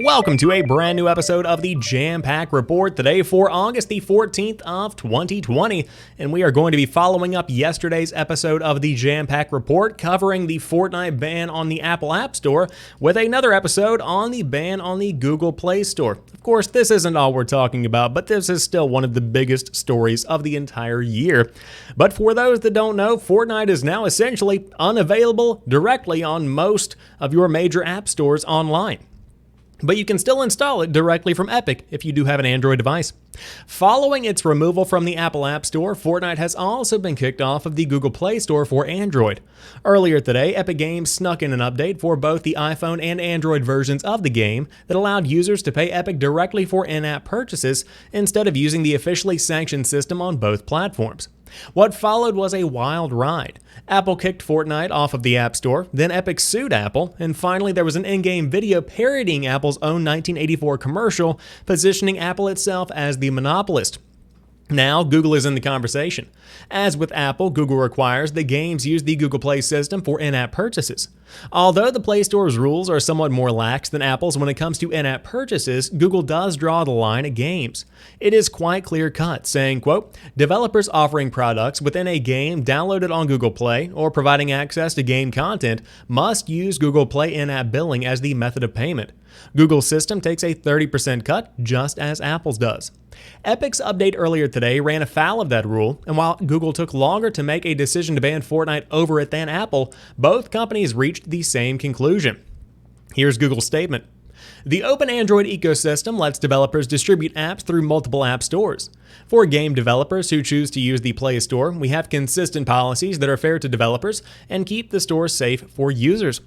Welcome to a brand new episode of the Jampack Report today for August the 14th of 2020, and we are going to be following up yesterday's episode of the Jampack Report covering the Fortnite ban on the Apple App Store with another episode on the ban on the Google Play Store. Of course, this isn't all we're talking about, but this is still one of the biggest stories of the entire year. But for those that don't know, Fortnite is now essentially unavailable directly on most of your major app stores online. But you can still install it directly from Epic if you do have an Android device. Following its removal from the Apple App Store, Fortnite has also been kicked off of the Google Play Store for Android. Earlier today, Epic Games snuck in an update for both the iPhone and Android versions of the game that allowed users to pay Epic directly for in-app purchases instead of using the officially sanctioned system on both platforms. What followed was a wild ride. Apple kicked Fortnite off of the App Store, then Epic sued Apple, and finally there was an in-game video parodying Apple's own 1984 commercial, positioning Apple itself as the monopolist. Now, Google is in the conversation. As with Apple, Google requires that games use the Google Play system for in-app purchases. Although the Play Store's rules are somewhat more lax than Apple's when it comes to in-app purchases, Google does draw the line at games. It is quite clear-cut, saying, quote, "Developers offering products within a game downloaded on Google Play or providing access to game content must use Google Play in-app billing as the method of payment. Google's system takes a 30% cut, just as Apple's does." Epic's update earlier today ran afoul of that rule, and while Google took longer to make a decision to ban Fortnite over it than Apple, both companies reached the same conclusion. Here's Google's statement. "The open Android ecosystem lets developers distribute apps through multiple app stores. For game developers who choose to use the Play Store, we have consistent policies that are fair to developers and keep the store safe for users.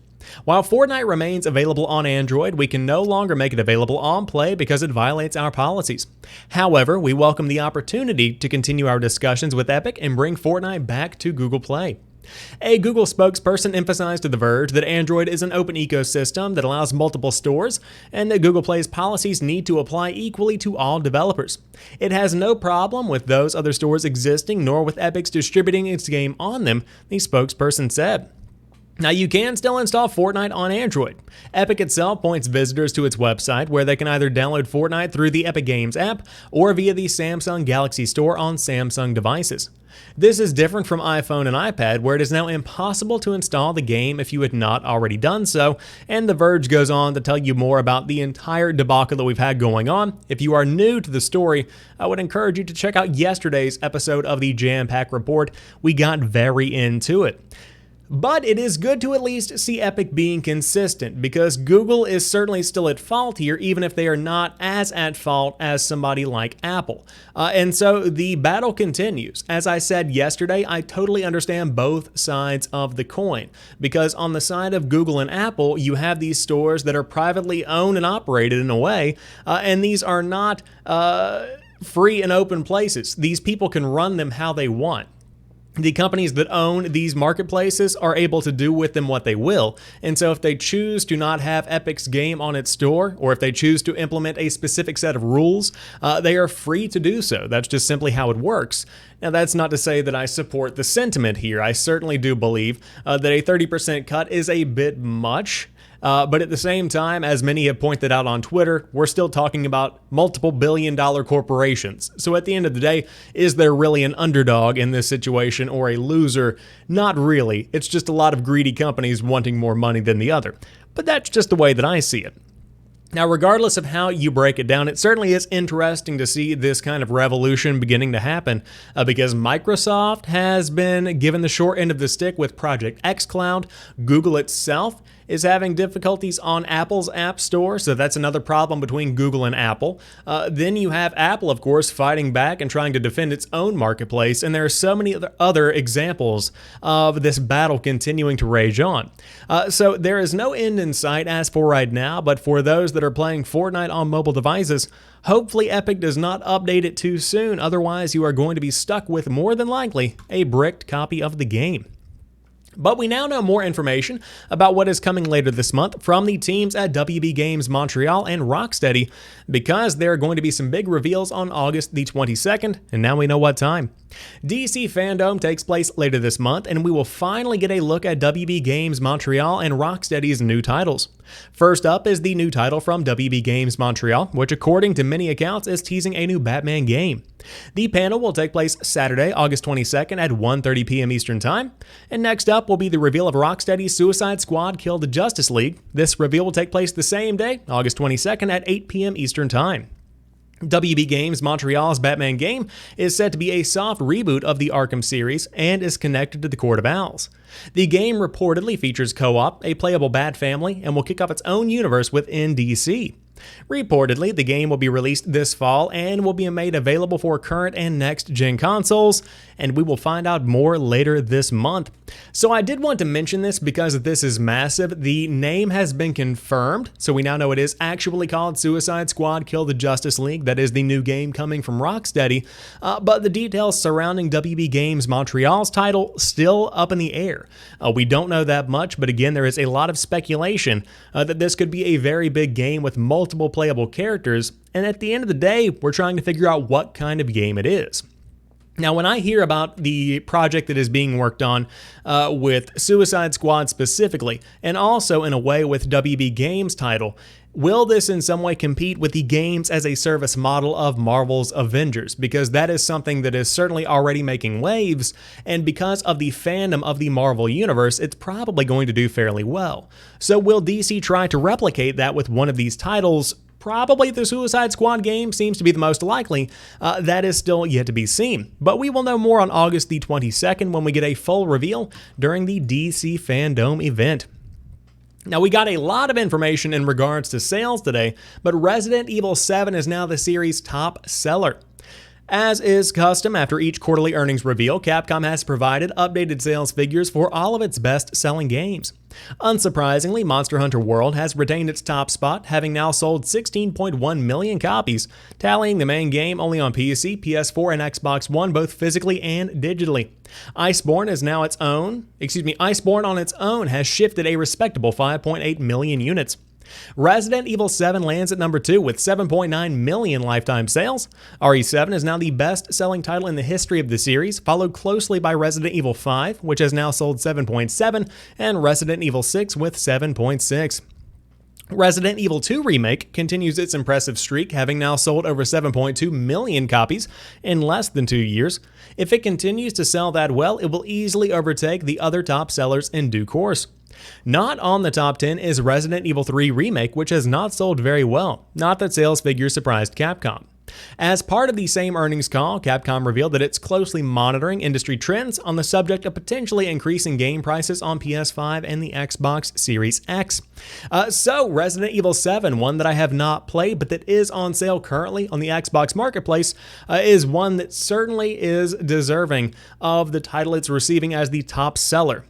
While Fortnite remains available on Android, we can no longer make it available on Play because it violates our policies. However, we welcome the opportunity to continue our discussions with Epic and bring Fortnite back to Google Play." A Google spokesperson emphasized to The Verge that Android is an open ecosystem that allows multiple stores and that Google Play's policies need to apply equally to all developers. "It has no problem with those other stores existing nor with Epic's distributing its game on them," the spokesperson said. Now, you can still install Fortnite on Android. Epic itself points visitors to its website where they can either download Fortnite through the Epic Games app or via the Samsung Galaxy Store on Samsung devices. This is different from iPhone and iPad, where it is now impossible to install the game if you had not already done so, and The Verge goes on to tell you more about the entire debacle that we've had going on. If you are new to the story, I would encourage you to check out yesterday's episode of the Jampack Report. We got very into it. But it is good to at least see Epic being consistent, because Google is certainly still at fault here, even if they are not as at fault as somebody like Apple. And so the battle continues. As I said yesterday, I totally understand both sides of the coin, because on the side of Google and Apple, you have these stores that are privately owned and operated in a way, and these are not free and open places. These people can run them how they want. The companies that own these marketplaces are able to do with them what they will, and so if they choose to not have Epic's game on its store, or if they choose to implement a specific set of rules, they are free to do so. That's just simply how it works. Now, that's not to say that I support the sentiment here. I certainly do believe that a 30% cut is a bit much. But at the same time, as many have pointed out on Twitter, we're still talking about multiple billion-dollar corporations. So at the end of the day, is there really an underdog in this situation or a loser? Not really. It's just a lot of greedy companies wanting more money than the other. But that's just the way that I see it. Now, regardless of how you break it down, it certainly is interesting to see this kind of revolution beginning to happen because Microsoft has been given the short end of the stick with Project xCloud. Google itself is having difficulties on Apple's App Store, so that's another problem between Google and Apple. Then you have Apple, of course, fighting back and trying to defend its own marketplace, and there are so many other examples of this battle continuing to rage on. So there is no end in sight as for right now, but for those that are playing Fortnite on mobile devices, hopefully Epic does not update it too soon, otherwise you are going to be stuck with more than likely a bricked copy of the game. But we now know more information about what is coming later this month from the teams at WB Games Montreal and Rocksteady, because there are going to be some big reveals on August the 22nd, and now we know what time. DC Fandom takes place later this month, and we will finally get a look at WB Games Montreal and Rocksteady's new titles. First up is the new title from WB Games Montreal, which according to many accounts is teasing a new Batman game. The panel will take place Saturday, August 22nd at 1:30 p.m. Eastern Time. And next up will be the reveal of Rocksteady's Suicide Squad Kill the Justice League. This reveal will take place the same day, August 22nd at 8 p.m. Eastern Time. WB Games Montreal's Batman game is said to be a soft reboot of the Arkham series and is connected to the Court of Owls. The game reportedly features co-op, a playable Bat family, and will kick off its own universe within DC. Reportedly, the game will be released this fall and will be made available for current and next-gen consoles, and we will find out more later this month. So I did want to mention this because this is massive. The name has been confirmed, so we now know it is actually called Suicide Squad Kill the Justice League. That is the new game coming from Rocksteady, but the details surrounding WB Games Montreal's title still up in the air. We don't know that much, but again, there is a lot of speculation that this could be a very big game with multiple playable characters, and at the end of the day, we're trying to figure out what kind of game it is. Now, when I hear about the project that is being worked on with Suicide Squad specifically, and also in a way with WB Games title, will this in some way compete with the games as a service model of Marvel's Avengers? Because that is something that is certainly already making waves, and because of the fandom of the Marvel Universe, it's probably going to do fairly well. So will DC try to replicate that with one of these titles? Probably the Suicide Squad game seems to be the most likely. That is still yet to be seen. But we will know more on August the 22nd when we get a full reveal during the DC Fandom event. Now, we got a lot of information in regards to sales today, but Resident Evil 7 is now the series' top seller. As is custom after each quarterly earnings reveal, Capcom has provided updated sales figures for all of its best-selling games. Unsurprisingly, Monster Hunter World has retained its top spot, having now sold 16.1 million copies, tallying the main game only on PC, PS4, and Xbox One, both physically and digitally. Iceborne on its own has shifted a respectable 5.8 million units. Resident Evil 7 lands at number 2 with 7.9 million lifetime sales. RE7 is now the best-selling title in the history of the series, followed closely by Resident Evil 5, which has now sold 7.7, and Resident Evil 6 with 7.6. Resident Evil 2 Remake continues its impressive streak, having now sold over 7.2 million copies in less than 2 years. If it continues to sell that well, it will easily overtake the other top sellers in due course. Not on the top 10 is Resident Evil 3 Remake, which has not sold very well. Not that sales figures surprised Capcom. As part of the same earnings call, Capcom revealed that it's closely monitoring industry trends on the subject of potentially increasing game prices on PS5 and the Xbox Series X. So Resident Evil 7, one that I have not played but that is on sale currently on the Xbox Marketplace, is one that certainly is deserving of the title it's receiving as the top seller.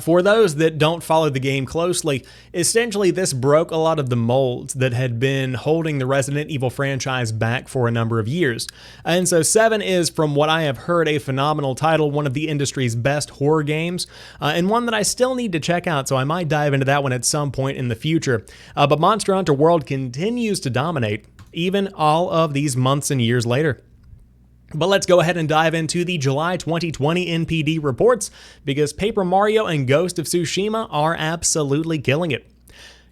For those that don't follow the game closely, essentially this broke a lot of the molds that had been holding the Resident Evil franchise back for a number of years. And so 7 is, from what I have heard, a phenomenal title, one of the industry's best horror games, and one that I still need to check out, so I might dive into that one at some point in the future. But Monster Hunter World continues to dominate, even all of these months and years later. But let's go ahead and dive into the July 2020 NPD reports, because Paper Mario and Ghost of Tsushima are absolutely killing it.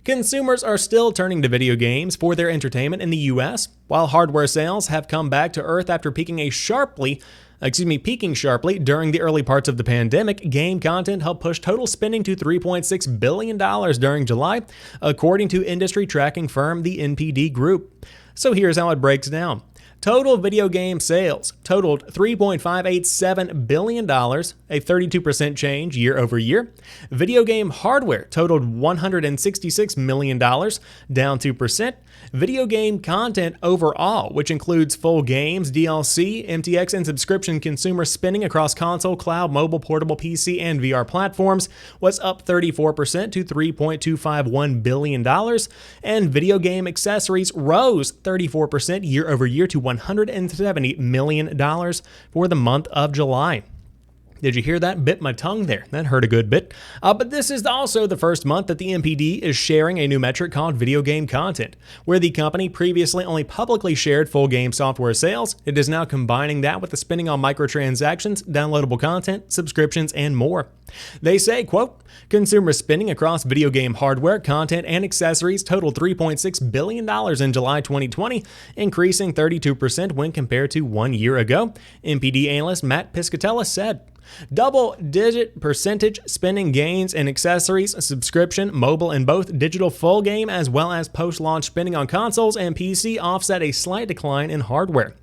Consumers are still turning to video games for their entertainment in the US, while hardware sales have come back to earth after peaking sharply during the early parts of the pandemic. Game content helped push total spending to $3.6 billion during July, according to industry tracking firm the NPD Group. So here's how it breaks down. Total video game sales totaled $3.587 billion, a 32% change year over year. Video game hardware totaled $166 million, down 2%. Video game content overall, which includes full games, DLC, MTX, and subscription consumer spending across console, cloud, mobile, portable, PC, and VR platforms, was up 34% to $3.251 billion, and video game accessories rose 34% year over year to $170 million for the month of July. Did you hear that? Bit my tongue there. That hurt a good bit. But this is also the first month that the MPD is sharing a new metric called video game content, where the company previously only publicly shared full game software sales. It is now combining that with the spending on microtransactions, downloadable content, subscriptions, and more. They say, quote, consumer spending across video game hardware, content, and accessories totaled $3.6 billion in July 2020, increasing 32% when compared to 1 year ago, MPD analyst Matt Piscatella said. Double-digit percentage spending gains in accessories, subscription, mobile, and both digital full game as well as post-launch spending on consoles and PC offset a slight decline in hardware.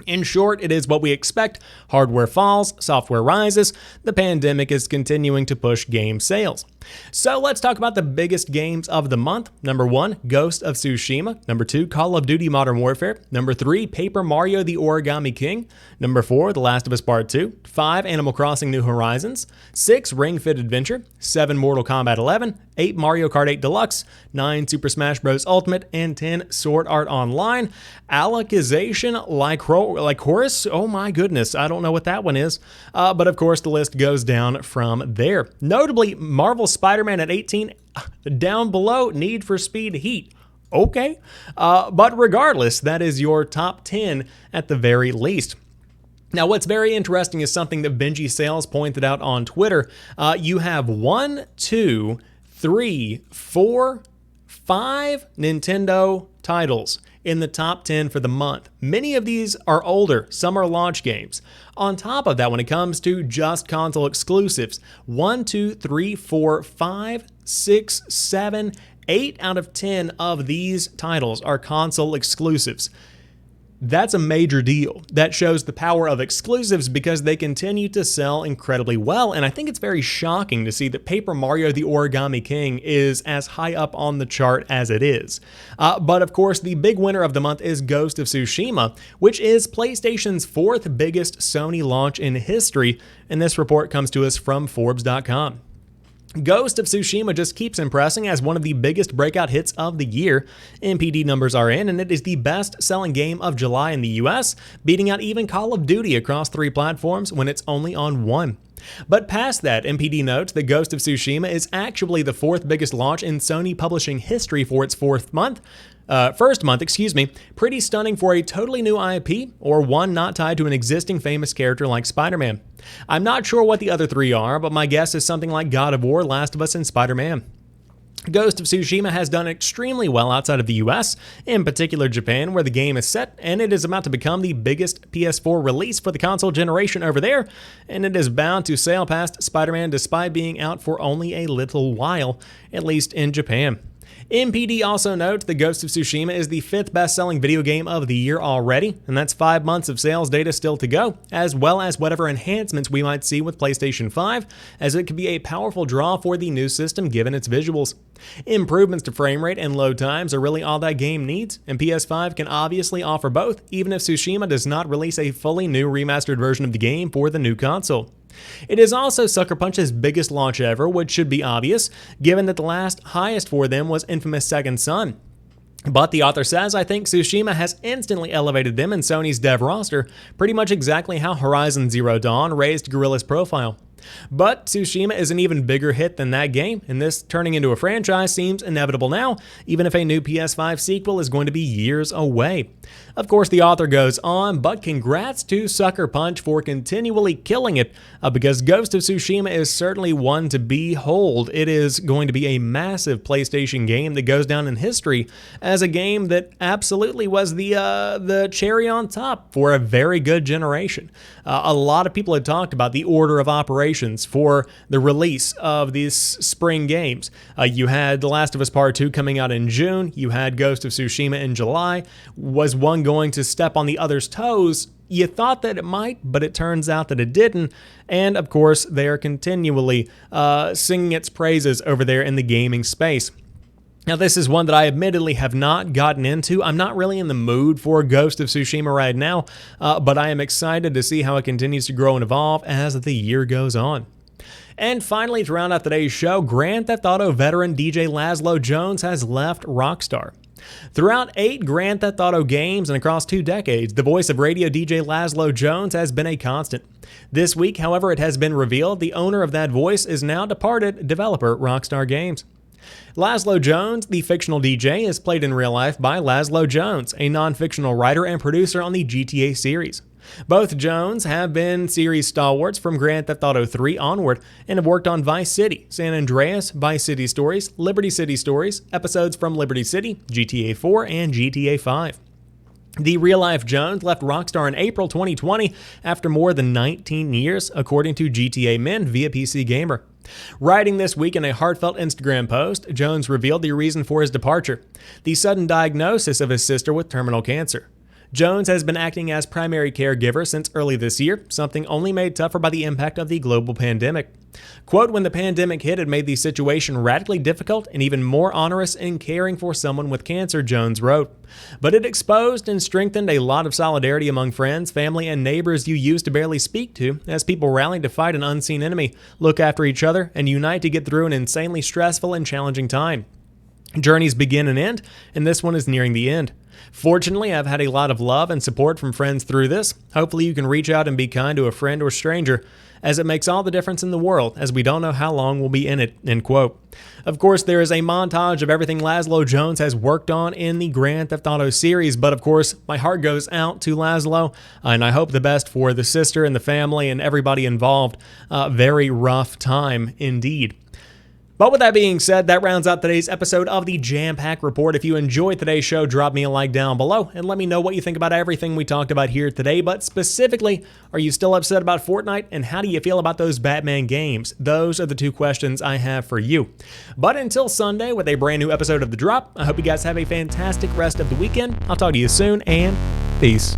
In short, it is what we expect. Hardware falls, software rises. The pandemic is continuing to push game sales. So let's talk about the biggest games of the month. Number 1, Ghost of Tsushima. Number 2, Call of Duty Modern Warfare. Number 3, Paper Mario The Origami King. Number 4, The Last of Us Part 2. 5, Animal Crossing New Horizons. 6, Ring Fit Adventure. 7, Mortal Kombat 11. 8, Mario Kart 8 Deluxe. 9, Super Smash Bros. Ultimate. And 10, Sword Art Online. Alicization Lycoris. Oh my goodness, I don't know what that one is. But of course, the list goes down from there. Notably, Marvel Spider-Man at 18, down below Need for Speed Heat. Okay, but regardless, that is your top 10 at the very least. Now, what's very interesting is something that Benji Sales pointed out on Twitter. You have 1, 2, 3, 4, 5 Nintendo titles in the top 10 for the month. Many of these are older, some are launch games. On top of that, when it comes to just console exclusives, 1, 2, 3, 4, 5, 6, 7, 8 out of 10 of these titles are console exclusives. That's a major deal. That shows the power of exclusives because they continue to sell incredibly well, and I think it's very shocking to see that Paper Mario The Origami King is as high up on the chart as it is. But of course, the big winner of the month is Ghost of Tsushima, which is PlayStation's 4th biggest Sony launch in history, and this report comes to us from Forbes.com. Ghost of Tsushima just keeps impressing as one of the biggest breakout hits of the year. MPD numbers are in, and it is the best-selling game of July in the US, beating out even Call of Duty across 3 platforms when it's only on 1. But past that, MPD notes that Ghost of Tsushima is actually the 4th biggest launch in Sony publishing history for its first month. Pretty stunning for a totally new IP, or one not tied to an existing famous character like Spider-Man. I'm not sure what the other 3 are, but my guess is something like God of War, Last of Us, and Spider-Man. Ghost of Tsushima has done extremely well outside of the US, in particular Japan, where the game is set, and it is about to become the biggest PS4 release for the console generation over there, and it is bound to sail past Spider-Man despite being out for only a little while, at least in Japan. MPD also notes that Ghost of Tsushima is the 5th best-selling video game of the year already, and that's 5 months of sales data still to go, as well as whatever enhancements we might see with PlayStation 5, as it could be a powerful draw for the new system given its visuals. Improvements to frame rate and load times are really all that game needs, and PS5 can obviously offer both, even if Tsushima does not release a fully new remastered version of the game for the new console. It is also Sucker Punch's biggest launch ever, which should be obvious, given that the last highest for them was Infamous Second Son. But the author says, I think Tsushima has instantly elevated them in Sony's dev roster, pretty much exactly how Horizon Zero Dawn raised Guerrilla's profile. But Tsushima is an even bigger hit than that game, and this turning into a franchise seems inevitable now, even if a new PS5 sequel is going to be years away. Of course, the author goes on, but congrats to Sucker Punch for continually killing it, because Ghost of Tsushima is certainly one to behold. It is going to be a massive PlayStation game that goes down in history as a game that absolutely was the cherry on top for a very good generation. A lot of people had talked about the order of operations for the release of these spring games. You had The Last of Us Part 2 coming out in June, you had Ghost of Tsushima in July. Was one going to step on the other's toes? You thought that it might, but it turns out that it didn't. And of course, they are continually singing its praises over there in the gaming space. Now, this is one that I admittedly have not gotten into. I'm not really in the mood for Ghost of Tsushima right now, but I am excited to see how it continues to grow and evolve as the year goes on. And finally, to round out today's show, Grand Theft Auto veteran DJ Lazlow Jones has left Rockstar. Throughout 8 Grand Theft Auto games and across 2 decades, the voice of radio DJ Lazlow Jones has been a constant. This week, however, it has been revealed the owner of that voice is now departed developer Rockstar Games. Lazlow Jones, the fictional DJ, is played in real life by Lazlow Jones, a non-fictional writer and producer on the GTA series. Both Jones have been series stalwarts from Grand Theft Auto 3 onward and have worked on Vice City, San Andreas, Vice City Stories, Liberty City Stories, episodes from Liberty City, GTA 4, and GTA 5. The real-life Jones left Rockstar in April 2020 after more than 19 years, according to GTA Min via PC Gamer. Writing this week in a heartfelt Instagram post, Jones revealed the reason for his departure: the sudden diagnosis of his sister with terminal cancer. Jones has been acting as primary caregiver since early this year, something only made tougher by the impact of the global pandemic. Quote, "When the pandemic hit, it made the situation radically difficult and even more onerous in caring for someone with cancer," Jones wrote. "But it exposed and strengthened a lot of solidarity among friends, family, and neighbors you used to barely speak to, as people rallied to fight an unseen enemy, look after each other, and unite to get through an insanely stressful and challenging time. Journeys begin and end, and this one is nearing the end. Fortunately, I've had a lot of love and support from friends through this. Hopefully you can reach out and be kind to a friend or stranger, as it makes all the difference in the world, as we don't know how long we'll be in it," end quote. Of course, there is a montage of everything Lazlow Jones has worked on in the Grand Theft Auto series, but of course, my heart goes out to Lazlow, and I hope the best for the sister and the family and everybody involved. Very rough time indeed. But with that being said, that rounds out today's episode of the Jampack Report. If you enjoyed today's show, drop me a like down below and let me know what you think about everything we talked about here today. But specifically, are you still upset about Fortnite, and how do you feel about those Batman games? Those are the 2 questions I have for you. But until Sunday with a brand new episode of The Drop, I hope you guys have a fantastic rest of the weekend. I'll talk to you soon, and peace.